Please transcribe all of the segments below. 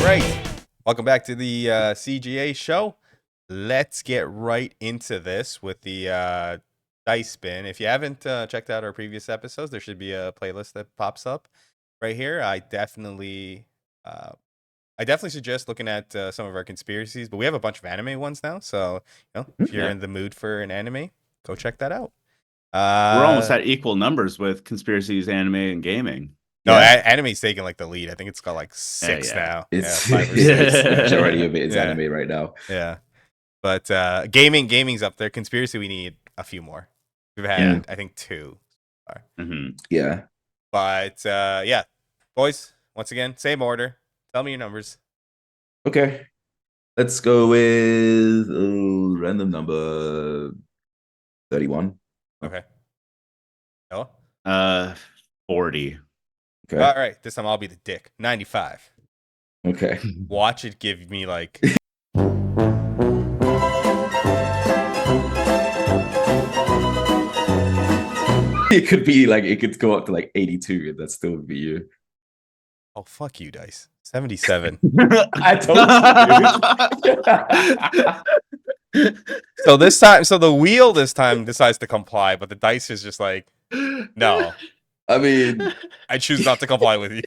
right. Welcome back to the CGA show. Let's get right into this with the dice spin. If you haven't checked out our previous episodes, there should be a playlist that pops up right here. I definitely suggest looking at some of our conspiracies, but we have a bunch of anime ones now. So, if you're in the mood for an anime, go check that out. We're almost at equal numbers with conspiracies, anime, and gaming. No, anime's taking like the lead. I think it's got like 6 now. It's 5 or 6. the majority of it is Yeah. anime right now. Yeah. But gaming's up there. Conspiracy, we need a few more. We've had, I think, 2. Yeah. But yeah, boys, once again, same order. Tell me your numbers. Okay. Let's go with random number 31. Okay. Noah? 40. Okay. All right. This time I'll be the dick. 95. Okay. Watch it give me like... It could be like, it could go up to like 82 and that still would be you. Oh, fuck you, Dice. 77. I told you. So the wheel this time decides to comply, but the dice is just like, no. I mean, I choose not to comply with you.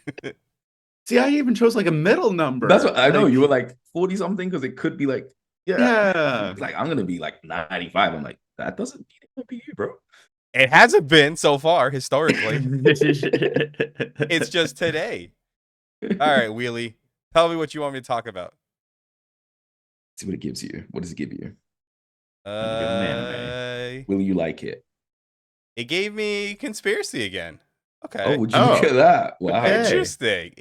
See, I even chose like a middle number. that's what I know. You were like 40 something because it could be like, yeah. Like, I'm going to be like 95. I'm like, that doesn't mean it will be you, bro. It hasn't been so far historically. It's just today. All right, Wheelie, tell me what you want me to talk about. See what it gives you. What does it give you? Will you like it? It gave me conspiracy again. Okay. Oh, would you look at that? Wow. Interesting.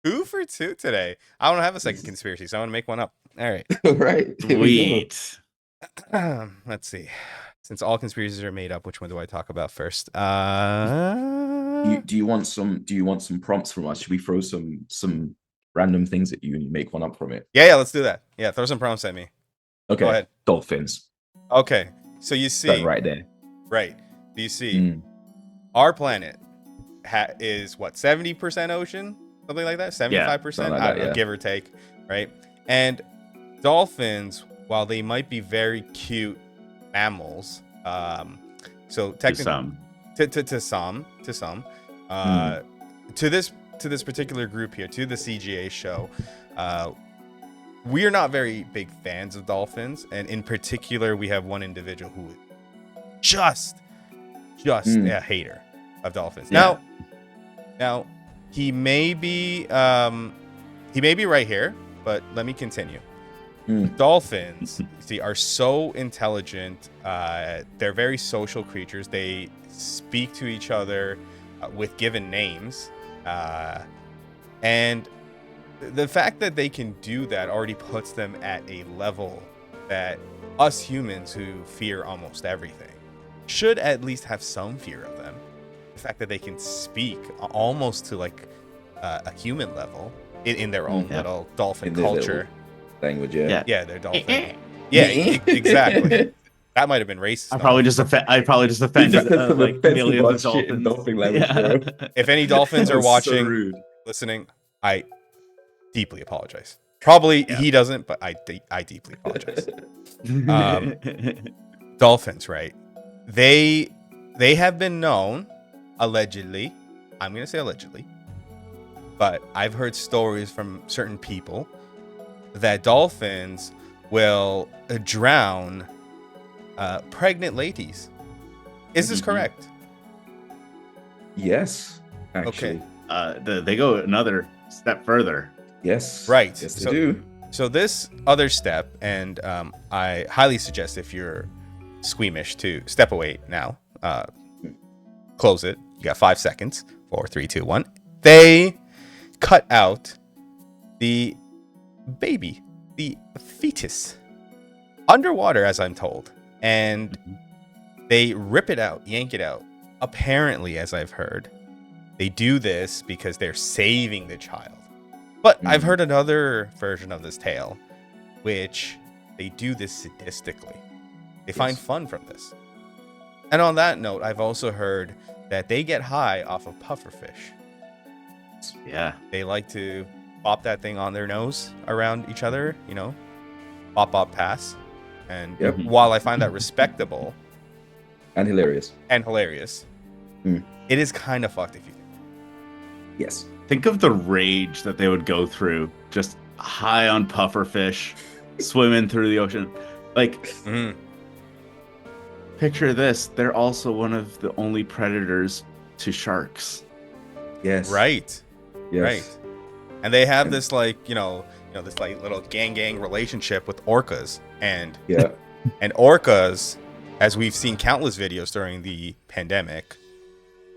2 for 2 today. I don't have a second conspiracy, so I'm gonna make one up. All right. Right. Sweet. Let's see. Since all conspiracies are made up, which one do I talk about first? Do you want some prompts from us? Should we throw some random things at you and you make one up from it? Yeah, let's do that. Yeah, throw some prompts at me. Okay. Go ahead. Dolphins. Okay. So you see right there. Right. Do you see our planet is what, 70% ocean? Something like that? 75%? Like that, give or take, right? And dolphins, while they might be very cute mammals, so technically to some to this particular group here, to the CGA show, we are not very big fans of dolphins, and in particular we have one individual who is just a hater of dolphins. Now he may be right here, but let me continue. Dolphins, see, are so intelligent. They're very social creatures. They speak to each other with given names, and the fact that they can do that already puts them at a level that us humans, who fear almost everything, should at least have some fear of them. The fact that they can speak almost to like a human level in their own little dolphin culture. Language, they're dolphin. Exactly. That might have been racist. I probably just offended like millions of dolphins. Dolphin language, bro. If any dolphins are watching, listening, I deeply apologize. Probably he doesn't, but I deeply apologize. Dolphins, right? They have been known, allegedly. I'm gonna say allegedly, but I've heard stories from certain people that dolphins will drown pregnant ladies. Is this correct? Yes, actually. Okay. They go another step further. Yes. Right. Yes, they do. So this other step, and I highly suggest, if you're squeamish, to step away now. Close it. You got 5 seconds. 4, 3, 2, 1. They cut out the baby, the fetus, underwater, as I'm told, and they rip it out, yank it out. Apparently, as I've heard, they do this because they're saving the child. But I've heard another version of this tale, which they do this sadistically. They find fun from this. And on that note, I've also heard that they get high off of pufferfish. Yeah. They like to pop that thing on their nose around each other, you know, pop pass. And Yep. while I find that respectable And hilarious. it is kind of fucked if you Yes. Think of the rage that they would go through, just high on pufferfish, swimming through the ocean. Like, picture this: they're also one of the only predators to sharks. Yes. Right. Yes. Right. And they have this like, this like little gang relationship with orcas. And Yeah. and orcas, as we've seen countless videos during the pandemic,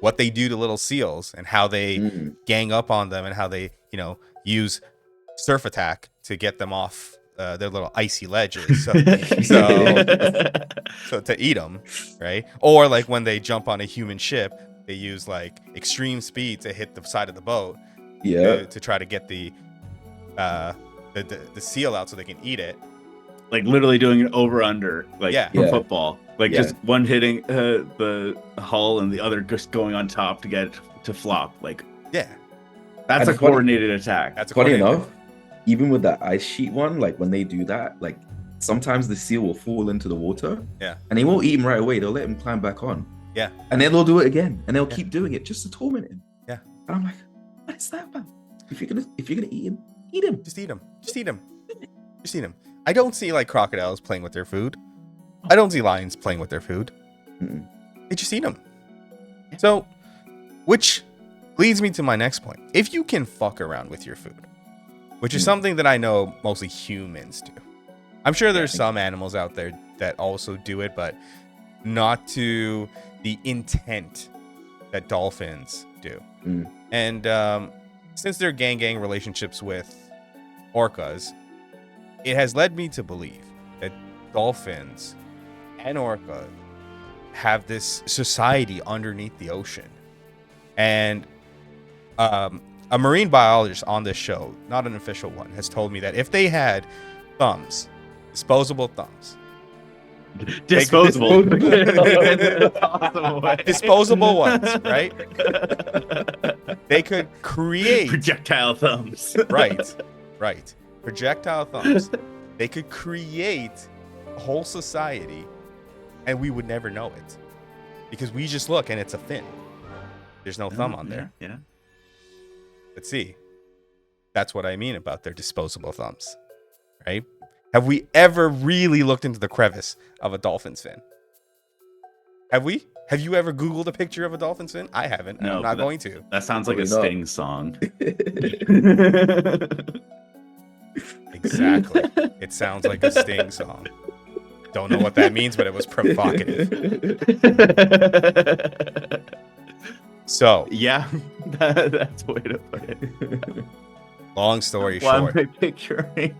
what they do to little seals and how they gang up on them and how they, use surf attack to get them off their little icy ledges. So to eat them, right? Or like when they jump on a human ship, they use like extreme speed to hit the side of the boat to try to get the seal out so they can eat it. Like literally doing an over under, like for football. Like just one hitting the hull and the other just going on top to get it to flop. Like that's a coordinated attack. That's funny enough. Even with that ice sheet one, like when they do that, like sometimes the seal will fall into the water. Yeah. And they won't eat him right away. They'll let him climb back on. Yeah. And then they'll do it again, and they'll keep doing it just to torment him. Yeah. And I'm like, what is that about? If you're gonna eat him, eat him. Just eat him. Just eat him. Just eat him. I don't see like crocodiles playing with their food. I don't see lions playing with their food. They just eat them. So, which leads me to my next point. If you can fuck around with your food, which is something that I know mostly humans do. I'm sure there's some animals out there that also do it, but not to the intent that dolphins do. And since they're gang relationships with orcas, it has led me to believe that dolphins and orcas have this society underneath the ocean. And a marine biologist on this show, not an official one, has told me that if they had thumbs, disposable thumbs, disposable ones, right? They could create projectile thumbs. Right. Projectile thumbs. They could create a whole society and we would never know it. Because we just look and it's a fin. There's no thumb on there. Yeah. Let's see. That's what I mean about their disposable thumbs. Right? Have we ever really looked into the crevice of a dolphin's fin? Have we? Have you ever Googled a picture of a dolphin's fin? I haven't. No, I'm not going to. That sounds like a Sting song. Exactly. It sounds like a Sting song. Don't know what that means, but it was provocative. So. Yeah, that's the way to put it. Long story short. Why am I picturing?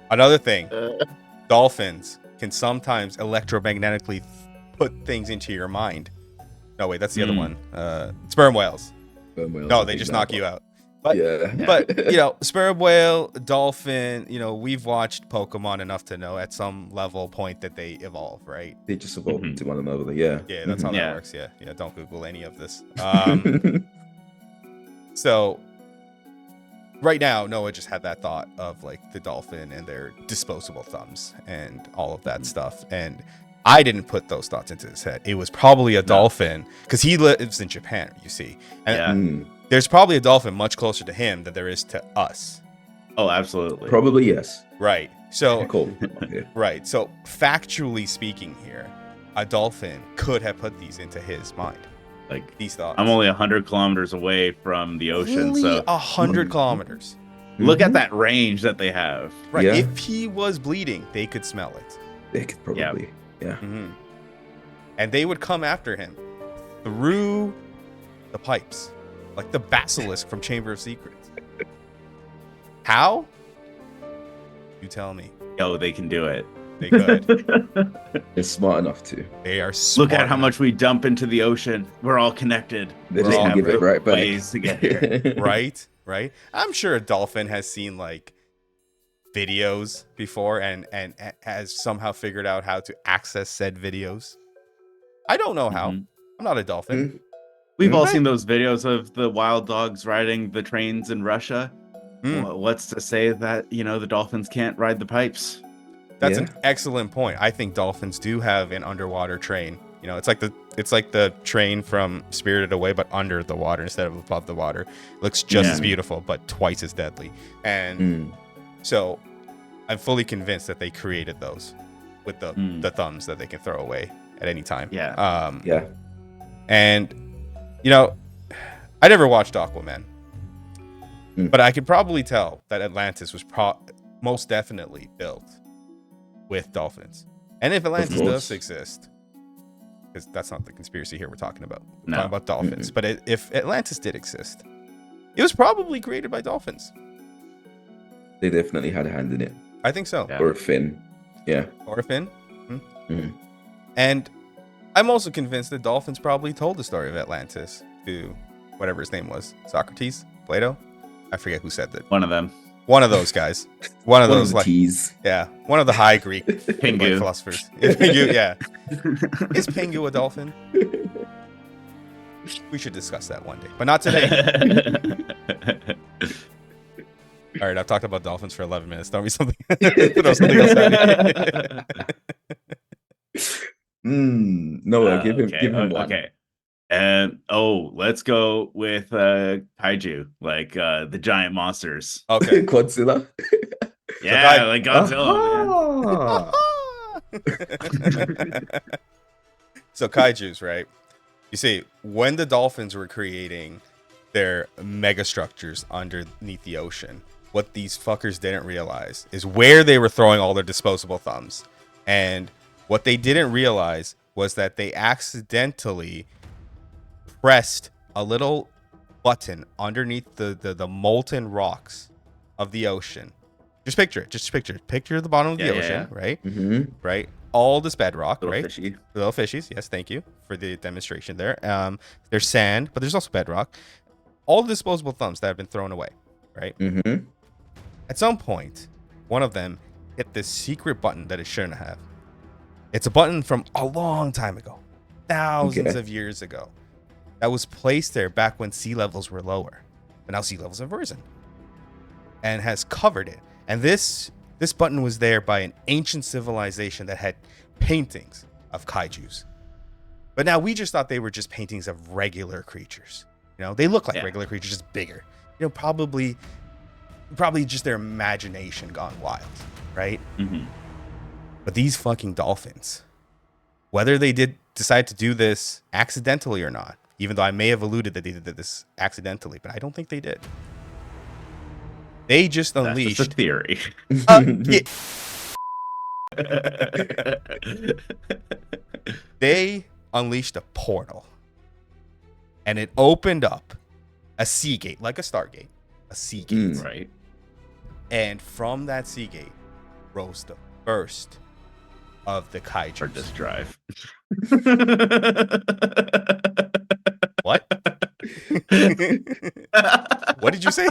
Another thing. Dolphins can sometimes electromagnetically put things into your mind. No, wait, that's the other one. Sperm whales. No, they just knock you out. But, sperm whale, dolphin, we've watched Pokemon enough to know at some level point that they evolve, right? They just evolve into one another, yeah. Yeah, that's how that works, yeah. Don't Google any of this. So, right now, Noah just had that thought of, like, the dolphin and their disposable thumbs and all of that stuff. And I didn't put those thoughts into his head. It was probably a dolphin, because he lives in Japan, you see. And there's probably a dolphin much closer to him than there is to us. Oh, absolutely. Probably yes. Right. So, cool. Right. So, factually speaking here, a dolphin could have put these into his mind. Like these thoughts. I'm only 100 kilometers away from the ocean. Only so 100 kilometers. Look at that range that they have. Right. Yeah. If he was bleeding, they could smell it. They could probably. Yeah. And they would come after him through the pipes. Like the basilisk from Chamber of Secrets. How? You tell me. Yo, they can do it. They could. They're smart enough to. They are smart. Look at how much we dump into the ocean. We're all connected. They just give it right back. Ways to get here. Right. I'm sure a dolphin has seen like videos before and has somehow figured out how to access said videos. I don't know how. I'm not a dolphin. We've all seen those videos of the wild dogs riding the trains in Russia. What's to say that, the dolphins can't ride the pipes? That's an excellent point. I think dolphins do have an underwater train. It's like the train from Spirited Away, but under the water instead of above the water. It looks just as beautiful, but twice as deadly. And so I'm fully convinced that they created those with the thumbs that they can throw away at any time. And I never watched Aquaman, but I could probably tell that Atlantis was most definitely built with dolphins. And if Atlantis does exist, because that's not the conspiracy here we're talking about. We're talking about dolphins. But if Atlantis did exist, it was probably created by dolphins. They definitely had a hand in it. I think so. Or a fin. Yeah. Or a fin. And I'm also convinced that dolphins probably told the story of Atlantis to whatever his name was. Socrates? Plato? I forget who said that. One of them. One of those guys. One of those like T's. Yeah. One of the high Greek Pingu philosophers. Pingu, yeah. Is Pingu a dolphin? We should discuss that one day, but not today. All right, I've talked about dolphins for 11 minutes. Tell me something. Throw something else at me. No, give him one. Okay. And let's go with Kaiju, like the giant monsters. Okay. Godzilla. Yeah, like Godzilla. So Kaijus, right? You see, when the dolphins were creating their mega structures underneath the ocean, what these fuckers didn't realize is where they were throwing all their disposable thumbs. And what they didn't realize was that they accidentally pressed a little button underneath the molten rocks of the ocean. Just picture it. Picture the bottom of the ocean, right? Right. All this bedrock, right? Fishy. The little fishies. Yes, thank you for the demonstration there. There's sand, but there's also bedrock. All the disposable thumbs that have been thrown away, right? At some point, one of them hit this secret button that it shouldn't have. It's a button from a long time ago, thousands of years ago, that was placed there back when sea levels were lower. But now sea levels have risen and has covered it. And this button was there by an ancient civilization that had paintings of kaijus. But now we just thought they were just paintings of regular creatures. They look like regular creatures, just bigger. Probably just their imagination gone wild, right? But these fucking dolphins, whether they did decide to do this accidentally or not, even though I may have alluded that they did this accidentally, but I don't think they did. They just unleashed. That's just a theory. They unleashed a portal, and it opened up a sea gate, like a Stargate, a sea gate, right? And from that sea gate rose the first of the kaiju. Hard disk drive. What? What did you say?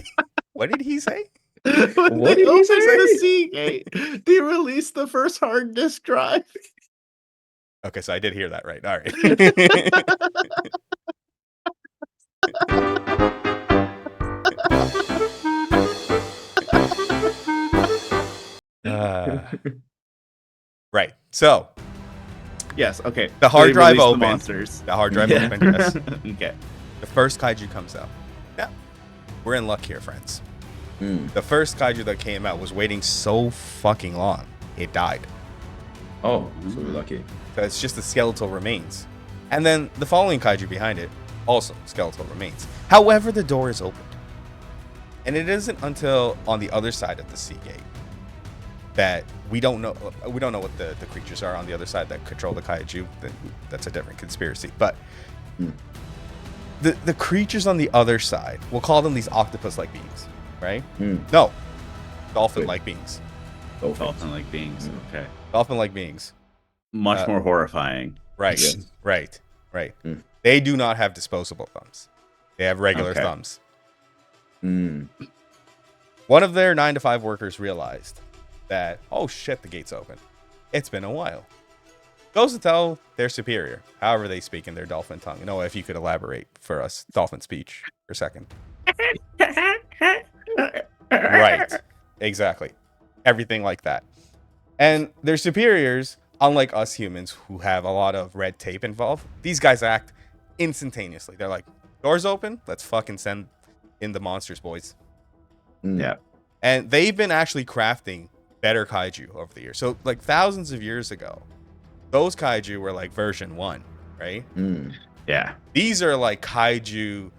What did he say? What did he say? The Seagate. They released the first hard disk drive. Okay, so I did hear that right. All right. Right. So. Yes. Okay. The hard drive opened. The monsters. The hard drive opened. Yes. Okay. The first kaiju comes out. Yeah. We're in luck here, friends. The first kaiju that came out was waiting so fucking long, it died. Oh, so lucky. So it's just the skeletal remains. And then the following kaiju behind it, also skeletal remains. However, the door is opened. And it isn't until on the other side of the sea gate that we don't know what the creatures are on the other side that control the kaiju. That's a different conspiracy. But the creatures on the other side, we'll call them these octopus-like beings, right? No, dolphin-like beings. Dolphin-like beings. Okay. Dolphin-like beings. Much more horrifying. Right. Yes. Right. They do not have disposable thumbs. They have regular thumbs. One of their 9 to 5 workers realized that, oh shit, the gate's open. It's been a while. goes to tell their superior, however they speak in their dolphin tongue. Noah, if you could elaborate for us, dolphin speech for a second. Right. Exactly. Everything like that. And their superiors, unlike us humans who have a lot of red tape involved, these guys act instantaneously. They're like, doors open, let's fucking send in the monsters, boys. Yeah. And they've been actually crafting better kaiju over the years. So like thousands of years ago, those kaiju were like version 1, right? Yeah. These are like kaiju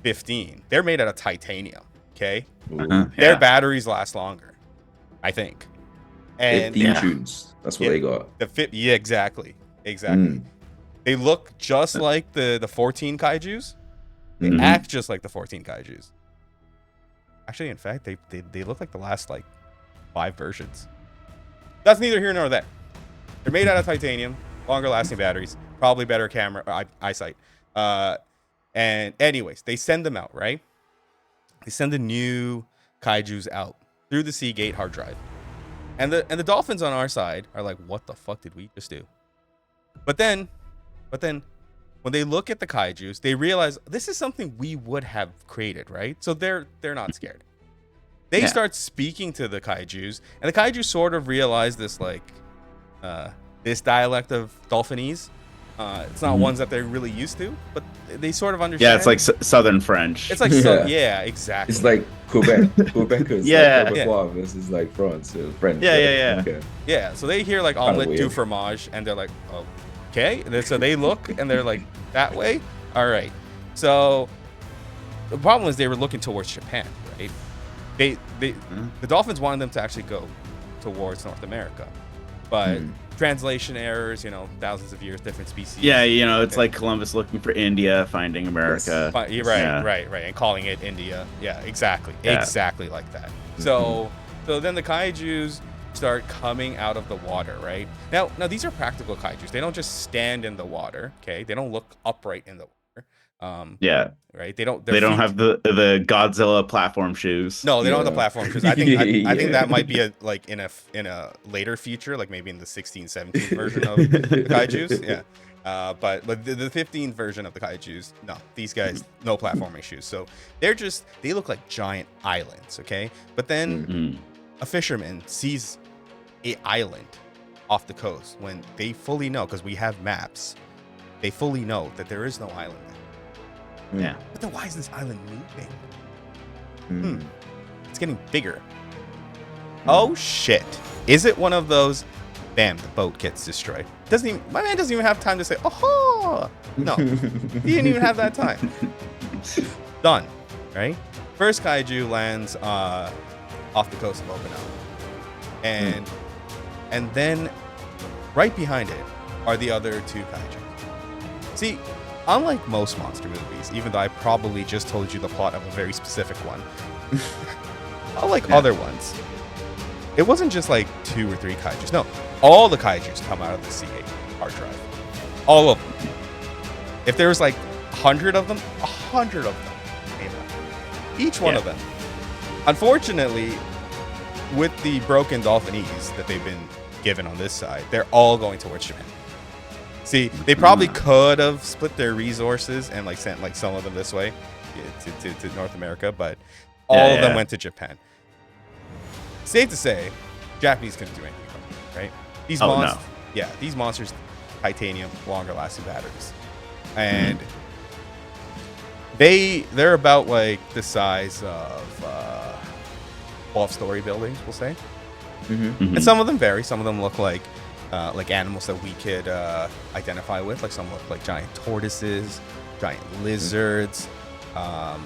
15. They're made out of titanium, okay? Their batteries last longer, I think. And 15 tunes. That's what they got. Yeah, exactly. They look just like the 14 kaijus. They act just like the 14 kaijus. Actually, in fact, they look like the last like 5 versions. That's neither here nor there. They're made out of titanium, longer lasting batteries, probably better camera eyesight. And anyways, they send them out, right? They send the new kaijus out through the Seagate hard drive. And the dolphins on our side are like, what the fuck did we just do? But then when they look at the kaijus, they realize this is something we would have created, right? So they're not scared. They start speaking to the kaijus, and the kaiju sort of realize this like this dialect of dolphinese. It's not ones that they're really used to, but they sort of understand. Yeah, it's like Southern French. It's like exactly. It's like Quebec. Quebecers. Yeah. Like Quebecois versus like France. French. Yeah. Okay. Yeah, so they hear like omelette du fromage, and they're like, oh, okay. And so they look, and they're like, that way? All right. So the problem is they were looking towards Japan, right? The dolphins wanted them to actually go towards North America, but translation errors, thousands of years, different species. Yeah, it's like Columbus looking for India, finding America. Yes. Right, and calling it India. Yeah, exactly like that. So then the kaijus start coming out of the water, right? Now these are practical kaijus. They don't just stand in the water, okay? They don't look upright in the water. Right. They don't have the Godzilla platform shoes. No, they don't have the platform shoes. I think that might be in a later feature, like maybe in the 16, 17 version of the kaijus. Yeah. But the 15 version of the kaijus, no, these guys no platforming shoes. So they look like giant islands, okay? But then a fisherman sees an island off the coast when they fully know, because we have maps, they fully know that there is no island there. Yeah. But then why is this island moving? It's getting bigger. Oh shit. Is it one of those? Bam, the boat gets destroyed. My man doesn't even have time to say, oh no. He didn't even have that time. Done. Right? First kaiju lands off the coast of Okinawa. And then right behind it are the other 2 kaiju. See, unlike most monster movies, even though I probably just told you the plot of a very specific one, unlike other ones, it wasn't just like 2 or 3 kaijus. No, all the kaijus come out of the Seagate hard drive. All of them. If there was like 100 of them, 100 of them came out. Each one of them. Unfortunately, with the broken dolphinese that they've been given on this side, they're all going towards Japan. See, they probably could have split their resources and like sent like some of them this way to North America, but all of them went to Japan. Safe to say, Japanese couldn't do anything from it, right? These monsters, titanium, longer lasting batteries, and they're about like the size of 12-story buildings, we'll say. And some of them vary. Some of them look like animals that we could identify with. Like some look like giant tortoises, giant lizards. A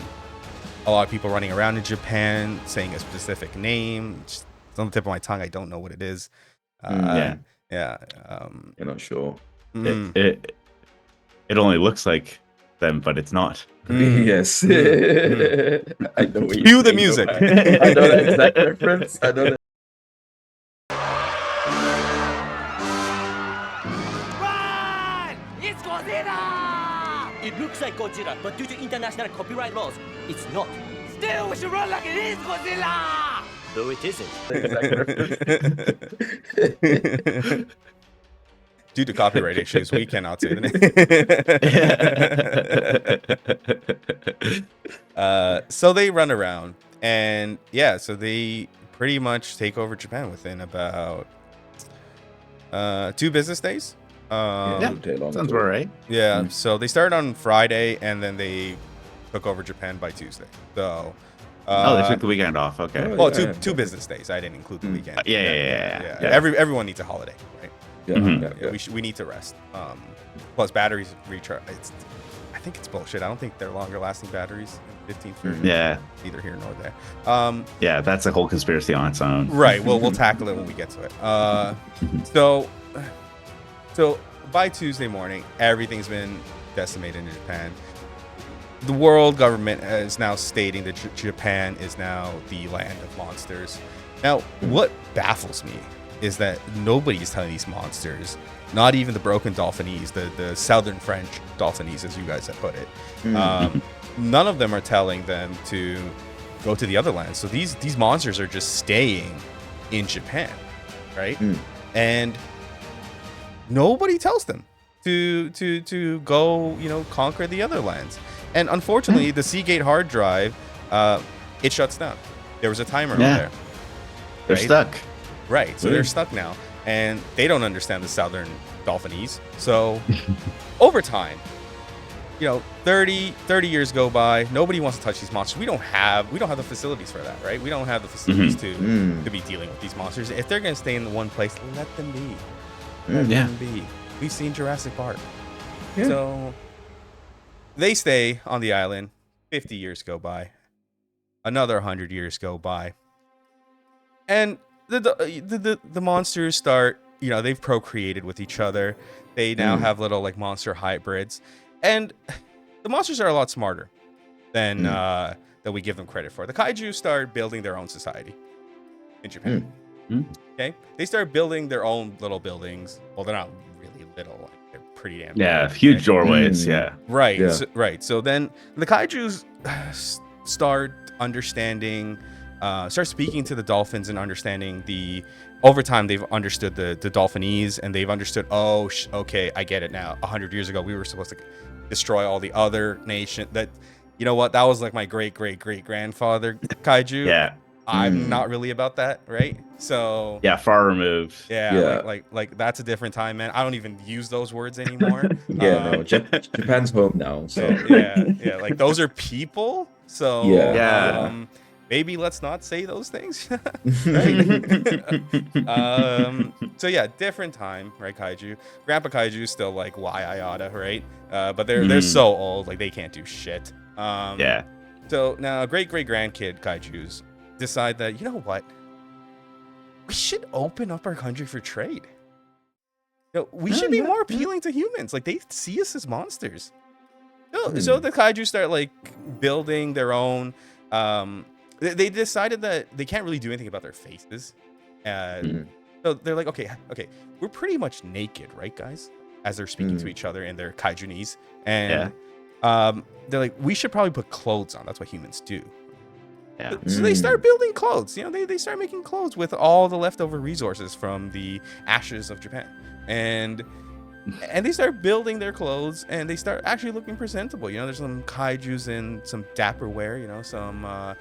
lot of people running around in Japan saying a specific name. It's on the tip of my tongue. I don't know what it is. You're not sure. It only looks like them, but it's not. Yes. I know what Cue the music. I know that exact reference. I know that. It looks like Godzilla, but due to international copyright laws, it's not. Still, we should run like it is Godzilla! Though it isn't. Due to copyright issues, we cannot say the name. So they run around, and so they pretty much take over Japan within about 2 business days. Sounds about right. Yeah, so they started on Friday, and then they took over Japan by Tuesday. So they took the weekend off. Okay. Well, two business days. I didn't include the weekend. Yeah. Everyone needs a holiday, right? Yeah. We need to rest. Plus batteries recharge. I think it's bullshit. I don't think they're longer lasting batteries. 15, 30. Yeah. Neither here nor there. Yeah, that's a whole conspiracy on its own. Right. We'll tackle it when we get to it. So by Tuesday morning, everything's been decimated in Japan. The world government is now stating that Japan is now the land of monsters. Now, what baffles me is that nobody's telling these monsters, not even the broken dolphinese, the southern French dolphinese, as you guys have put it. None of them are telling them to go to the other lands. So these monsters are just staying in Japan, right? And nobody tells them to go, conquer the other lands. And unfortunately, the Seagate hard drive, it shuts down. There was a timer on there. They're stuck. Right. So they're stuck now. And they don't understand the southern dolphinese. So over time, 30 years go by. Nobody wants to touch these monsters. We don't have the facilities for that, right? We don't have the facilities to be dealing with these monsters. If they're going to stay in the one place, let them be. Let them be. We've seen Jurassic Park. Yeah. So they stay on the island. 50 years go by. Another 100 years go by. And the monsters start, they've procreated with each other. They now have little like monster hybrids. And the monsters are a lot smarter than we give them credit for. The Kaiju start building their own society in Japan. Okay? They start building their own little buildings. Well, they're not really little. Like, they're pretty damn big, huge doorways. Yeah. Right. Yeah. So then the Kaijus start understanding, start speaking to the dolphins and understanding over time they've understood the dolphinese, and they've understood, okay, I get it now. 100 years ago we were supposed to destroy all the other nation. That, that was like my great grandfather Kaiju. Yeah. I'm not really about that, right? So far removed. Like that's a different time, man. I don't even use those words anymore. Japan's home now, so like those are people. So maybe let's not say those things. So different time, right? Kaiju. Grandpa Kaiju is still like why I oughta, right? But they're so old, like they can't do shit. So now great grandkid Kaijus decide that, what? We should open up our country for trade. We should be more appealing to humans. Like they see us as monsters. So the Kaiju start like building their own. They decided that they can't really do anything about their faces. So they're like, okay, we're pretty much naked, right, guys? As they're speaking to each other in their Kaijunese. And they're like, we should probably put clothes on. That's what humans do. Yeah. So they start building clothes. They start making clothes with all the leftover resources from the ashes of Japan. And they start building their clothes, and they start actually looking presentable. There's some Kaijus in some dapper wear, some of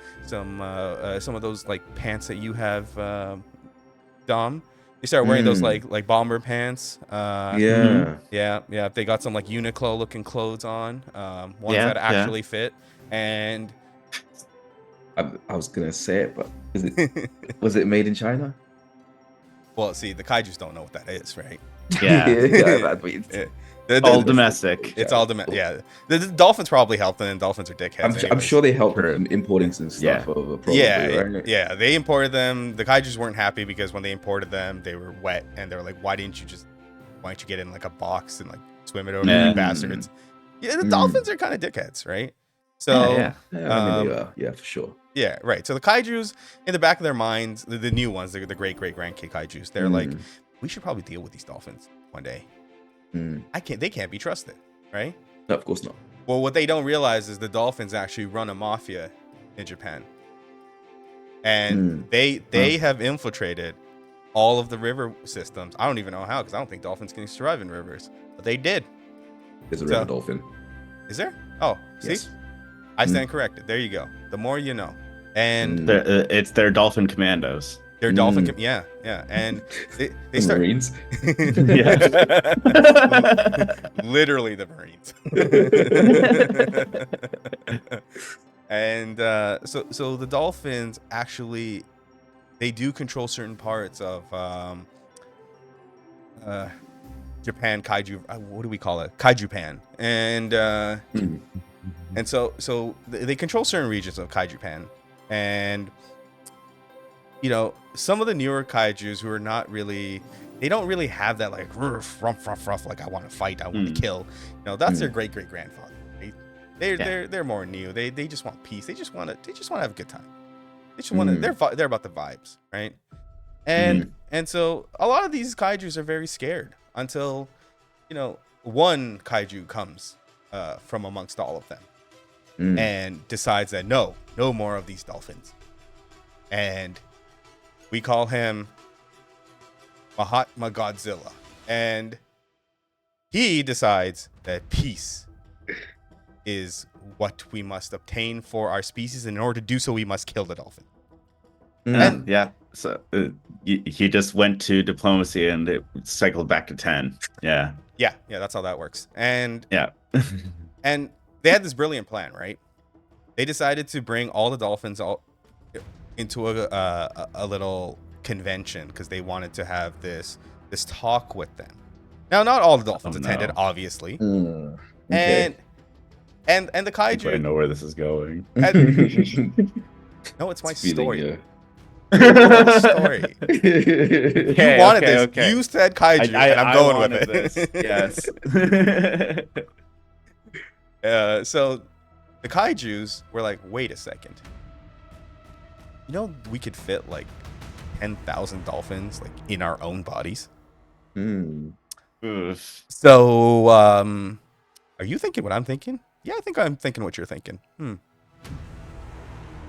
those like pants that you have, Dom. They start wearing those like bomber pants. They got some like Uniqlo looking clothes on, ones that actually fit. And I was gonna say it, but was it made in China? Well, see, the Kaijus don't know what that is, right? Yeah. All domestic. It's all domestic. Yeah. The dolphins probably help them, and dolphins are dickheads. I'm sure they help importing some stuff over. Probably, right? Yeah. They imported them. The Kaijus weren't happy because when they imported them, they were wet, and they were like, "Why didn't you get in like a box and like swim it over, you bastards?" Yeah, the dolphins are kind of dickheads, right? So for sure. Yeah, right. So the Kaijus, in the back of their minds, the new ones, the great grandkid Kaijus, they're like, we should probably deal with these dolphins one day. They can't be trusted, right? No, of course not. Well, what they don't realize is the dolphins actually run a mafia in Japan, and they have infiltrated all of the river systems. I don't even know how, because I don't think dolphins can survive in rivers, but they did. There's a river dolphin. Is there? Oh, see, yes. I stand corrected. There you go. The more you know. And it's their dolphin commandos. They're dolphin, yeah, and they start Marines. Literally the Marines. And so the dolphins actually, they do control certain parts of Japan kaiju. What do we call it? Kaiju-pan. And so they control certain regions of Kaiju-pan. And you know, some of the newer kaijus who are not really, they don't really have that like ruff, like I want to fight, I want to kill. You know, that's their great grandfather. They're more new. They just want peace. They just want to have a good time. They just want to. They're about the vibes, right? And so a lot of these kaijus are very scared until, you know, one kaiju comes from amongst all of them and decides that no more of these dolphins. And we call him Mahatma Godzilla. And he decides that peace is what we must obtain for our species. And in order to do so, we must kill the dolphin. So he just went to diplomacy and it cycled back to 10. Yeah, that's how that works. And and they had this brilliant plan, right? They decided to bring all the dolphins into a little convention because they wanted to have this talk with them. Now, not all the dolphins attended, obviously. Okay. And the kaiju. I know where this is going. No, it's my story. It's my story. You wanted this. Okay. You said kaiju, and I'm going with it. Yes. So the kaijus were like, wait a second. You know, we could fit like 10,000 dolphins like in our own bodies. So, are you thinking what I'm thinking? Yeah, I think I'm thinking what you're thinking.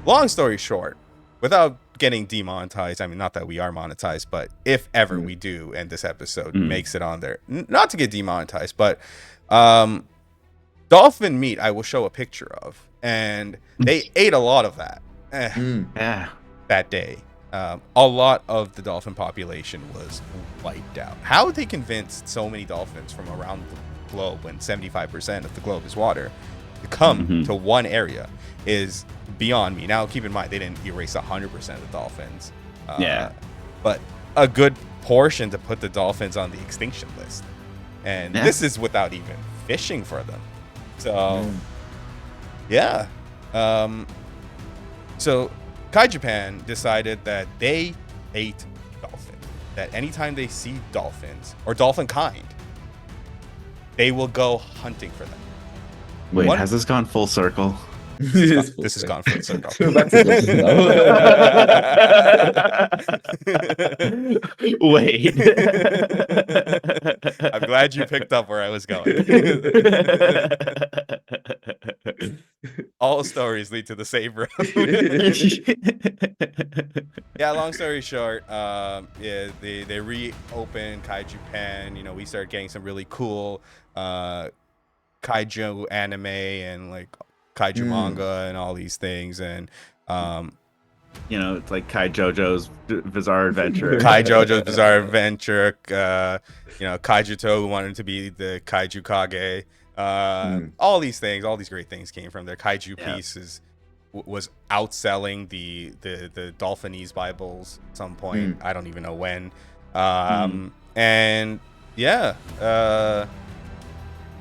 Long story short, without getting demonetized, I mean, not that we are monetized, but if ever we do, and this episode makes it on there, not to get demonetized, but dolphin meat I will show a picture of, and they ate a lot of that that day. A lot of the dolphin population was wiped out. How they convinced so many dolphins from around the globe, when 75% of the globe is water, to come to one area is beyond me. Now, keep in mind, they didn't erase 100% of the dolphins. But a good portion to put the dolphins on the extinction list. And this is without even fishing for them. So, so Kaiju-pan decided that they ate dolphins. That anytime they see dolphins or dolphin kind, they will go hunting for them. Wait, has this gone full circle? This has gone full circle. Wait. I'm glad you picked up where I was going. All stories lead to the same road. Yeah, long story short, they reopened Kaiju-pan. You know, we started getting some really cool kaiju anime and like kaiju manga and all these things, and you know, it's like Kai Jojo's Bizarre Adventure. Kai Jojo's Bizarre Adventure. You know, Kaijuto, who wanted to be the Kaiju Kage. All these things, all these great things came from there. Kaiju pieces was outselling the Dolphinese Bibles at some point. I don't even know when. And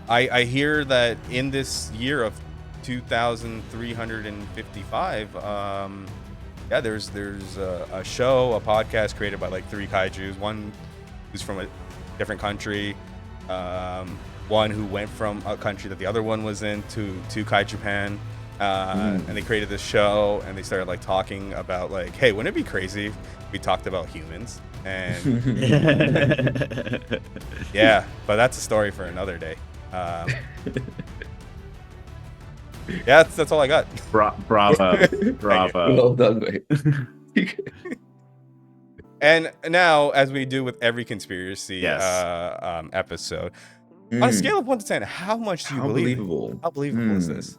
I hear that in this year of 2355, there's a show, a podcast created by like 3 kaijus. One who's from a different country, one who went from a country that the other one was in to Kaiju-pan, and they created this show, and they started like talking about like, hey, wouldn't it be crazy if we talked about humans? And but that's a story for another day. That's all I got. Bravo. Well done, mate. And now, as we do with every conspiracy episode, on a scale of 1 to 10, how much do you believe? How believable is this?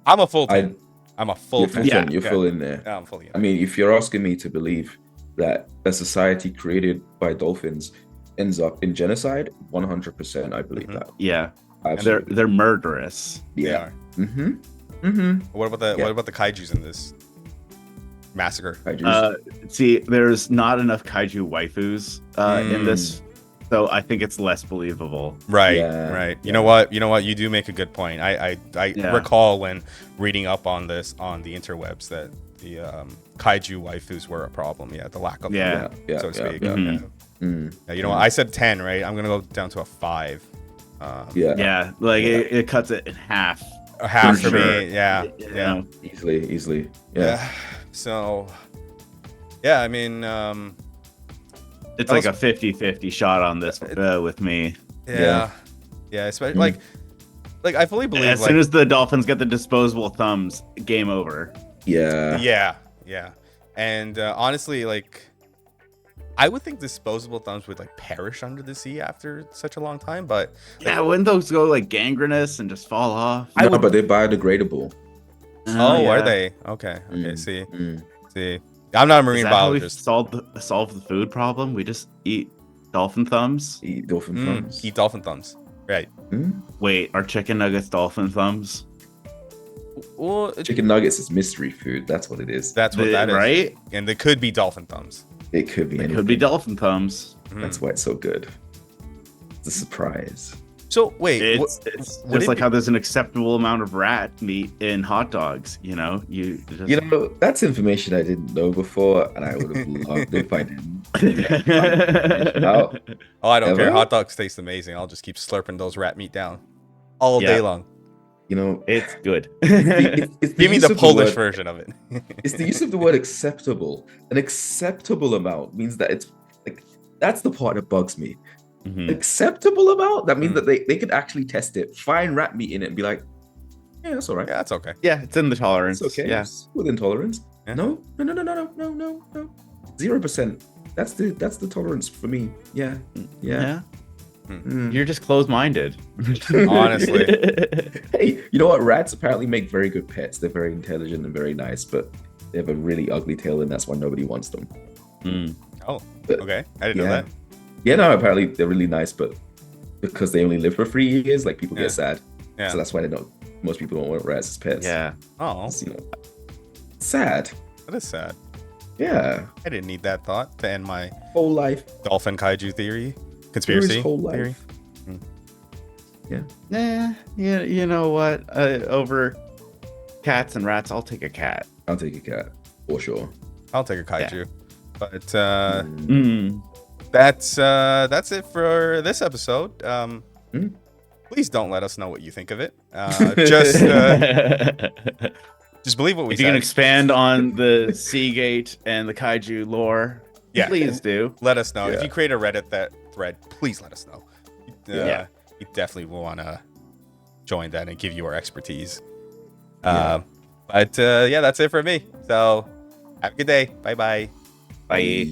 I'm a full 10. I'm a full 10. You're full in there. Yeah, I'm fully in. I mean, if you're asking me to believe that a society created by dolphins ends up in genocide, 100%, I believe that. Yeah, absolutely. They're murderous. Yeah. What about the kaijus in this massacre? See, there's not enough kaiju waifus in this, so I think it's less believable. Right. You know what? You do make a good point. I recall when reading up on this on the interwebs that the kaiju waifus were a problem. Yeah, the lack of them, so to speak. Yeah, you know what? I said 10, right? I'm gonna go down to a 5. It cuts it in half. A half for me. Yeah. Easily. Yeah. So, I mean, it's like a 50-50 shot on this with me. Yeah. Especially like I fully believe as soon as the Dolphins get the disposable thumbs, game over. Yeah. And honestly, like, I would think disposable thumbs would like perish under the sea after such a long time, but wouldn't those go like gangrenous and just fall off? But they're biodegradable. Are they? Okay. See. I'm not a marine biologist. Solve the food problem. We just eat dolphin thumbs. Eat dolphin thumbs. Right. Wait, are chicken nuggets dolphin thumbs? Well, chicken nuggets is mystery food. That's what it is. That's what that is, right? And they could be dolphin thumbs. It could be. It could be dolphin thumbs. That's why it's so good. It's a surprise. So wait, it's just like how there's an acceptable amount of rat meat in hot dogs. You know, that's information I didn't know before, and I would have loved if I didn't. I don't care. Hot dogs taste amazing. I'll just keep slurping those rat meat down all day long. You know, it's good. Give me the Polish version of it. It's the use of the word acceptable. An acceptable amount means that it's like that's the part that bugs me. Acceptable amount? That means that they could actually test it, find rat meat in it, and be like, yeah, that's all right. Yeah, that's okay. Yeah, it's in the tolerance. It's okay. Yeah, it's within tolerance. Yeah. No. 0%. That's the tolerance for me. Yeah. You're just closed-minded. Honestly. Hey, you know what? Rats apparently make very good pets. They're very intelligent and very nice, but they have a really ugly tail, and that's why nobody wants them. Oh, okay. I didn't know that. Yeah, no, apparently they're really nice, but because they only live for 3 years, like people get sad. Yeah. So that's why most people don't want rats as pets. Yeah. Oh. It's, sad. That is sad. Yeah. I didn't need that thought to end my whole life. Dolphin kaiju theory. Conspiracy whole life. Theory. Yeah. You know what? Over cats and rats, I'll take a cat. I'll take a cat. For sure. I'll take a kaiju. But that's it for this episode. Please don't let us know what you think of it. Just believe what we said. If you can expand on the Seagate and the kaiju lore, please do. Let us know. If you create a Reddit thread, please let us know. We definitely want to join that and give you our expertise. But that's it for me. So have a good day. Bye-bye. Bye.